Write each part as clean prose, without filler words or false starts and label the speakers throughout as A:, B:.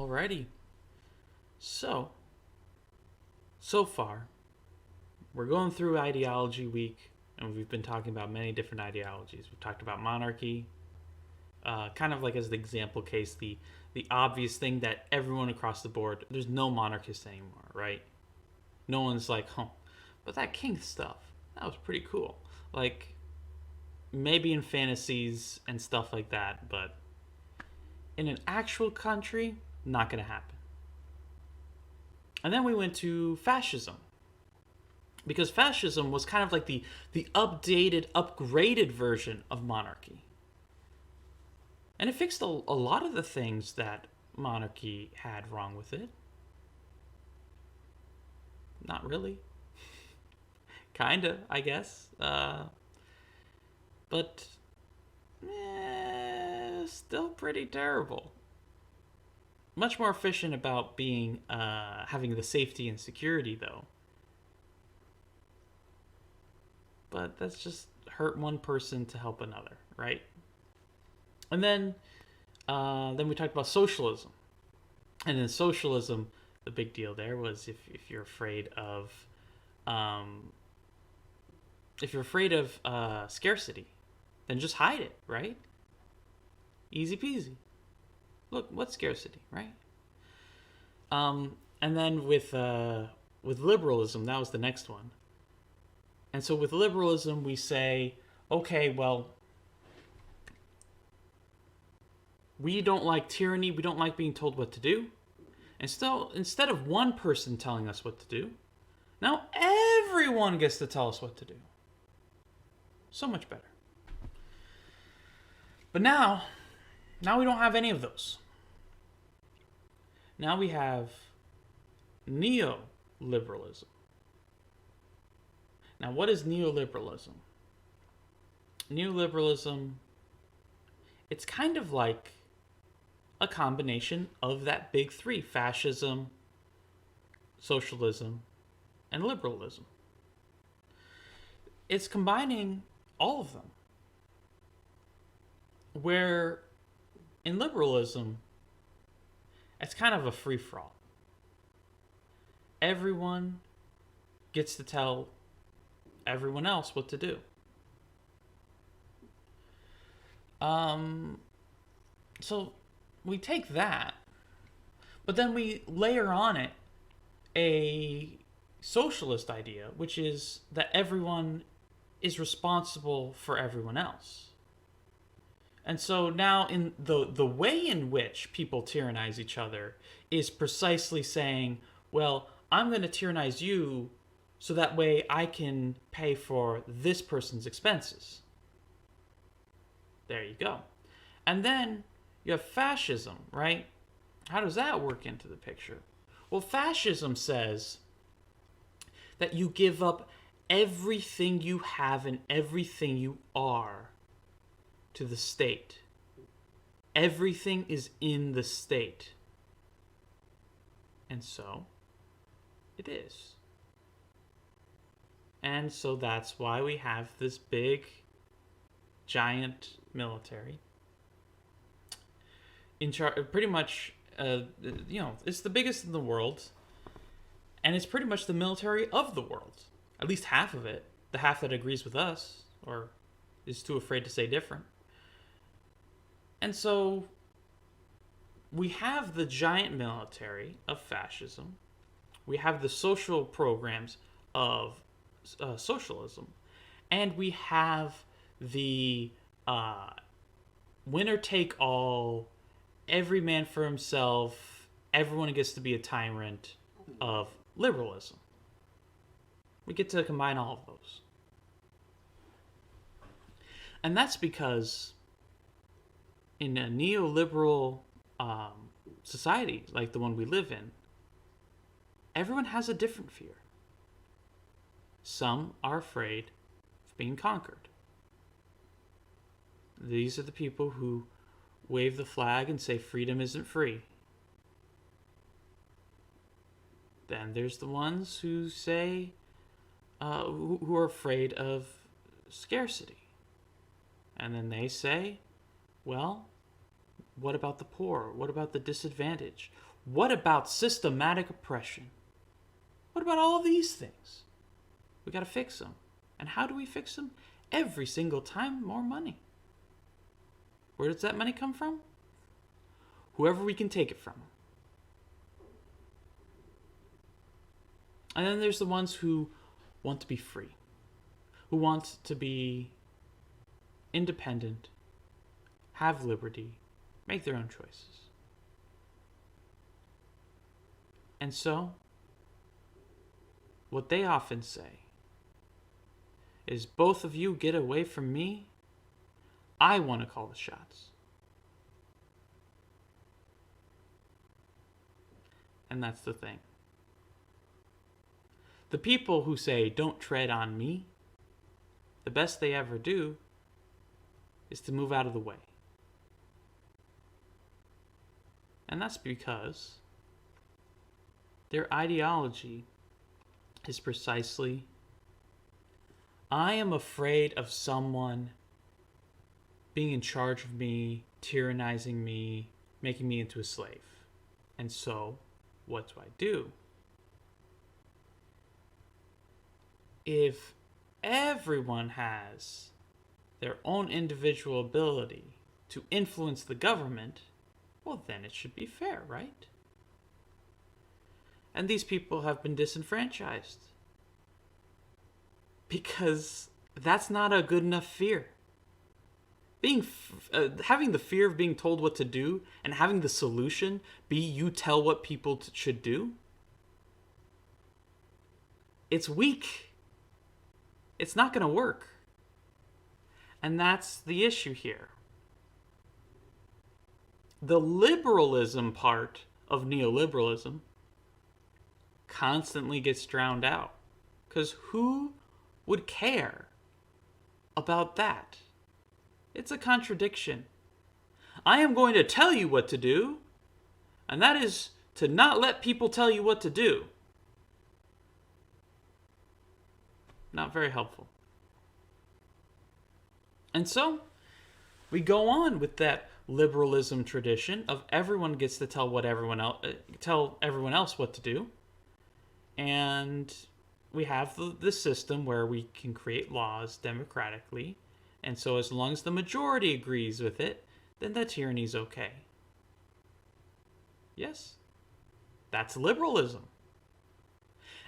A: Alrighty. So far, we're going through ideology week, and we've been talking about many different ideologies. We've talked about monarchy, kind of like as the example case, the obvious thing that everyone across the board, there's no monarchists anymore, right? No one's like, but that king stuff, that was pretty cool. Like, maybe in fantasies and stuff like that, but in an actual country, not gonna happen. And then we went to fascism. Because fascism was kind of like the updated, upgraded version of monarchy. And it fixed a lot of the things that monarchy had wrong with it. Not really. Kinda, I guess. But still pretty terrible. Much more efficient about being having the safety and security, though. But that's just hurt one person to help another, right? And then we talked about socialism. And in socialism, the big deal there was if you're afraid of scarcity, then just hide it, right? Easy peasy. Look, what's scarcity, right? And then with liberalism, that was the next one. And so with liberalism, we say, okay, well, we don't like tyranny. We don't like being told what to do. And still, instead of one person telling us what to do, now everyone gets to tell us what to do. So much better. But now we don't have any of those. Now we have neoliberalism. Now, what is neoliberalism? Neoliberalism, it's kind of like a combination of that big three: fascism, socialism, and liberalism. It's combining all of them. Where in liberalism, it's kind of a free-for-all. Everyone gets to tell everyone else what to do. So we take that, but then we layer on it a socialist idea, which is that everyone is responsible for everyone else. And so now in the way in which people tyrannize each other is precisely saying, well, I'm going to tyrannize you so that way I can pay for this person's expenses. There you go. And then you have fascism, right? How does that work into the picture? Well, fascism says that you give up everything you have and everything you are to the state. Everything is in the state. And so it is. And so that's why we have this big, giant military. In charge, pretty much, it's the biggest in the world. And it's pretty much the military of the world. At least half of it. The half that agrees with us, or is too afraid to say different. And so we have the giant military of fascism. We have the social programs of socialism. And we have the winner take all, every man for himself, everyone gets to be a tyrant of liberalism. We get to combine all of those. And that's because in a neoliberal society like the one we live in, everyone has a different fear. Some are afraid of being conquered. These are the people who wave the flag and say freedom isn't free. Then there's the ones who say, who are afraid of scarcity. And then they say, well, what about the poor? What about the disadvantaged? What about systematic oppression? What about all of these things? We got to fix them. And how do we fix them? Every single time, more money. Where does that money come from? Whoever we can take it from. And then there's the ones who want to be free, who want to be independent, have liberty, make their own choices. And so, what they often say is, both of you get away from me, I want to call the shots. And that's the thing. The people who say, don't tread on me, the best they ever do is to move out of the way. And that's because their ideology is precisely, I am afraid of someone being in charge of me, tyrannizing me, making me into a slave. And so, what do? If everyone has their own individual ability to influence the government, well, then it should be fair, right? And these people have been disenfranchised because that's not a good enough fear. Having the fear of being told what to do and having the solution be you tell what people should do, it's weak. It's not going to work. And that's the issue here. The liberalism part of neoliberalism constantly gets drowned out. Because who would care about that? It's a contradiction. I am going to tell you what to do, and that is to not let people tell you what to do. Not very helpful. And so, we go on with that liberalism tradition of everyone gets to tell everyone else what to do. And we have the system where we can create laws democratically. And so as long as the majority agrees with it, then the tyranny's okay. Yes, that's liberalism.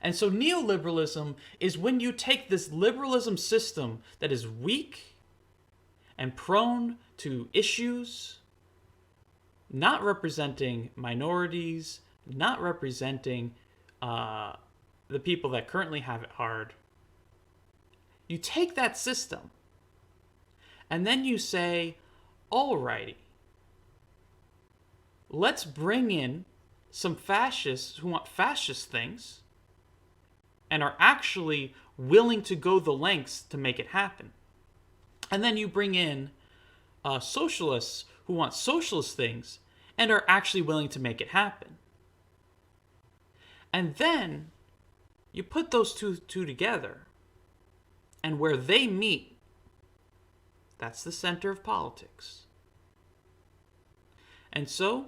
A: And so neoliberalism is when you take this liberalism system that is weak and prone to issues, not representing minorities, not representing the people that currently have it hard. You take that system and then you say, alrighty, let's bring in some fascists who want fascist things and are actually willing to go the lengths to make it happen. And then you bring in socialists who want socialist things and are actually willing to make it happen. And then you put those two together, and where they meet, that's the center of politics. And so,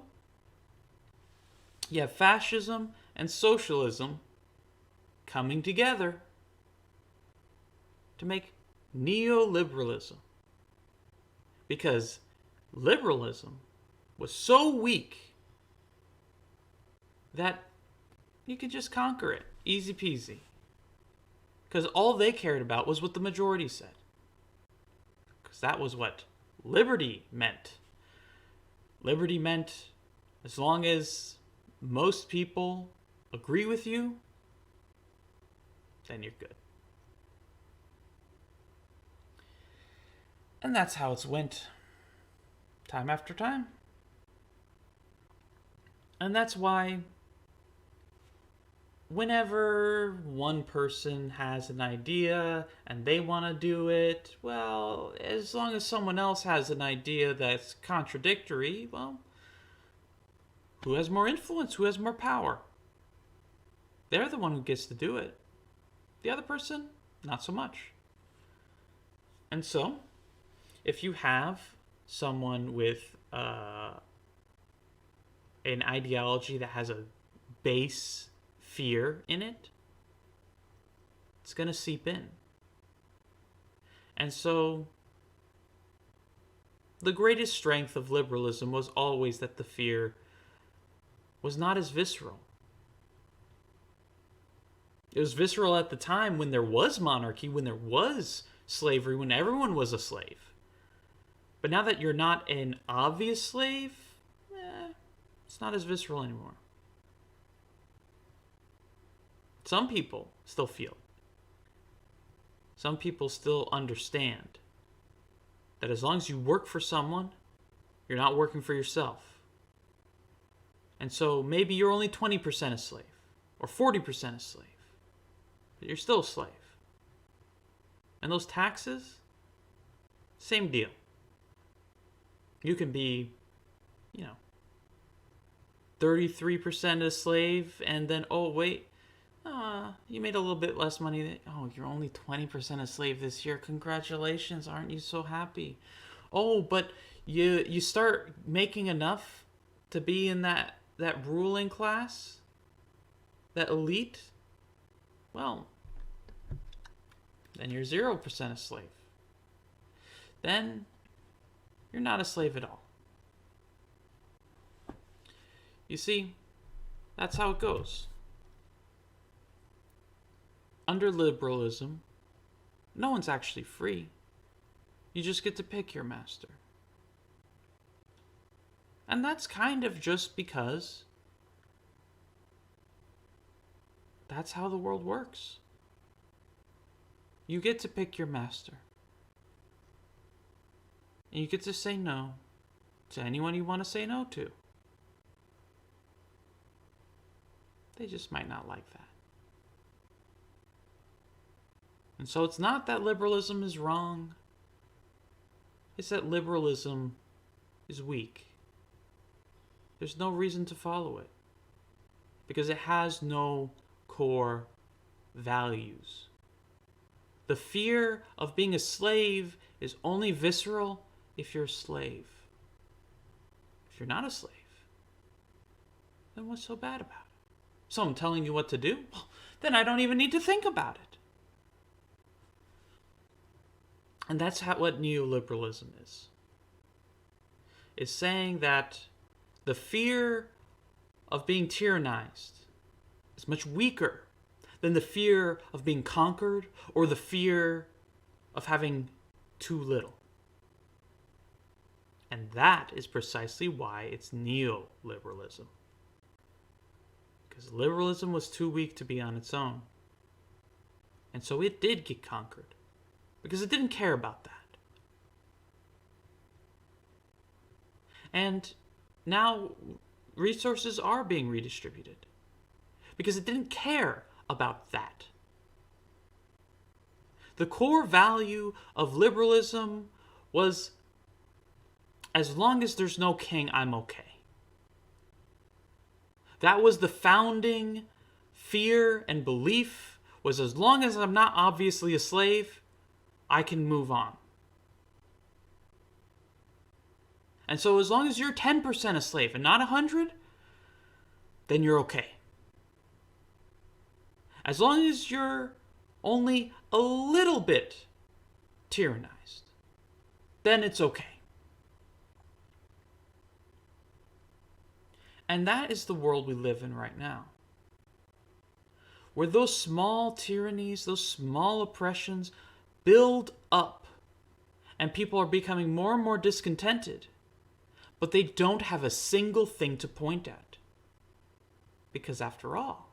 A: you have fascism and socialism coming together to make neoliberalism. Because liberalism was so weak that you could just conquer it. Easy peasy. Because all they cared about was what the majority said. Because that was what liberty meant. Liberty meant as long as most people agree with you, then you're good. And that's how it's went time after time. And that's why whenever one person has an idea and they want to do it, well, as long as someone else has an idea that's contradictory, well, who has more influence? Who has more power? They're the one who gets to do it. The other person, not so much. And so, if you have someone with a an ideology that has a base fear in it, it's going to seep in. And so the greatest strength of liberalism was always that the fear was not as visceral. It was visceral at the time when there was monarchy, when there was slavery, when everyone was a slave. But now that you're not an obvious slave, it's not as visceral anymore. Some people still feel it. Some people still understand that as long as you work for someone, you're not working for yourself. And so maybe you're only 20% a slave, or 40% a slave, but you're still a slave. And those taxes, same deal. You can be, 33% a slave, and then, you made a little bit less money. Oh, you're only 20% a slave this year. Congratulations, aren't you so happy? Oh, but you start making enough to be in that ruling class, that elite. Well, then you're 0% a slave. Then you're not a slave at all. You see, that's how it goes. Under liberalism, no one's actually free. You just get to pick your master. And that's kind of just because that's how the world works. You get to pick your master. And you get to say no to anyone you want to say no to. They just might not like that. And so it's not that liberalism is wrong. It's that liberalism is weak. There's no reason to follow it. Because it has no core values. The fear of being a slave is only visceral if you're a slave. If you're not a slave, then what's so bad about it? Someone telling you what to do? Well, then I don't even need to think about it. And that's what neoliberalism is. It's saying that the fear of being tyrannized is much weaker than the fear of being conquered or the fear of having too little. And that is precisely why it's neoliberalism. Because liberalism was too weak to be on its own. And so it did get conquered. Because it didn't care about that. And now resources are being redistributed. Because it didn't care about that. The core value of liberalism was, as long as there's no king, I'm okay. That was the founding fear and belief, was as long as I'm not obviously a slave, I can move on. And so as long as you're 10% a slave and not 100, then you're okay. As long as you're only a little bit tyrannized, then it's okay. And that is the world we live in right now. Where those small tyrannies, those small oppressions build up. And people are becoming more and more discontented. But they don't have a single thing to point at. Because after all,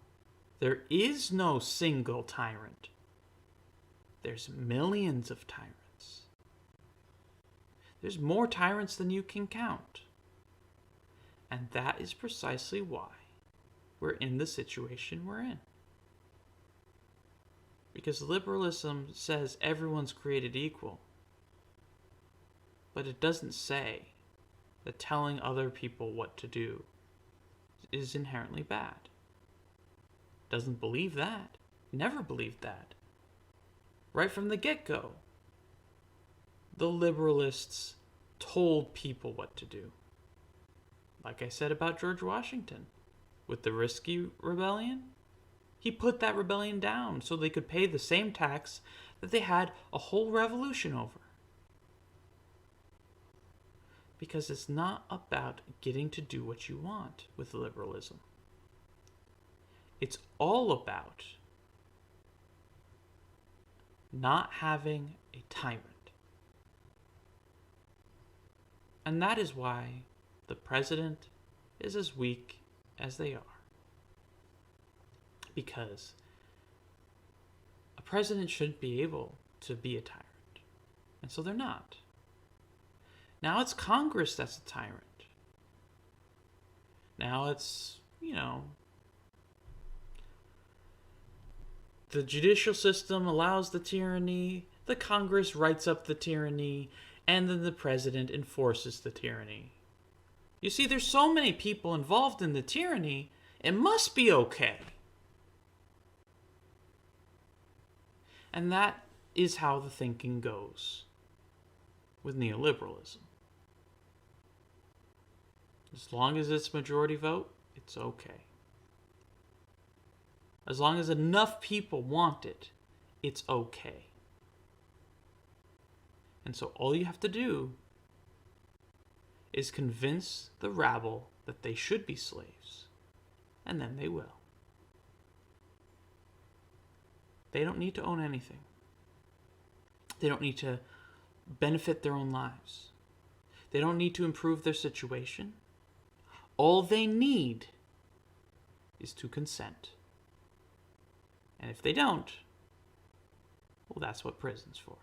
A: there is no single tyrant. There's millions of tyrants. There's more tyrants than you can count. And that is precisely why we're in the situation we're in. Because liberalism says everyone's created equal. But it doesn't say that telling other people what to do is inherently bad. Doesn't believe that. Never believed that. Right from the get-go, the liberalists told people what to do. Like I said about George Washington, with the Risky Rebellion, he put that rebellion down so they could pay the same tax that they had a whole revolution over. Because it's not about getting to do what you want with liberalism. It's all about not having a tyrant. And that is why the president is as weak as they are. Because a president shouldn't be able to be a tyrant. And so they're not. Now it's Congress that's a tyrant. Now it's, the judicial system allows the tyranny, the Congress writes up the tyranny, and then the president enforces the tyranny. You see, there's so many people involved in the tyranny, it must be okay. And that is how the thinking goes with neoliberalism. As long as it's majority vote, it's okay. As long as enough people want it, it's okay. And so all you have to do is convince the rabble that they should be slaves, and then they will. They don't need to own anything. They don't need to benefit their own lives. They don't need to improve their situation. All they need is to consent. And if they don't, well, that's what prison's for.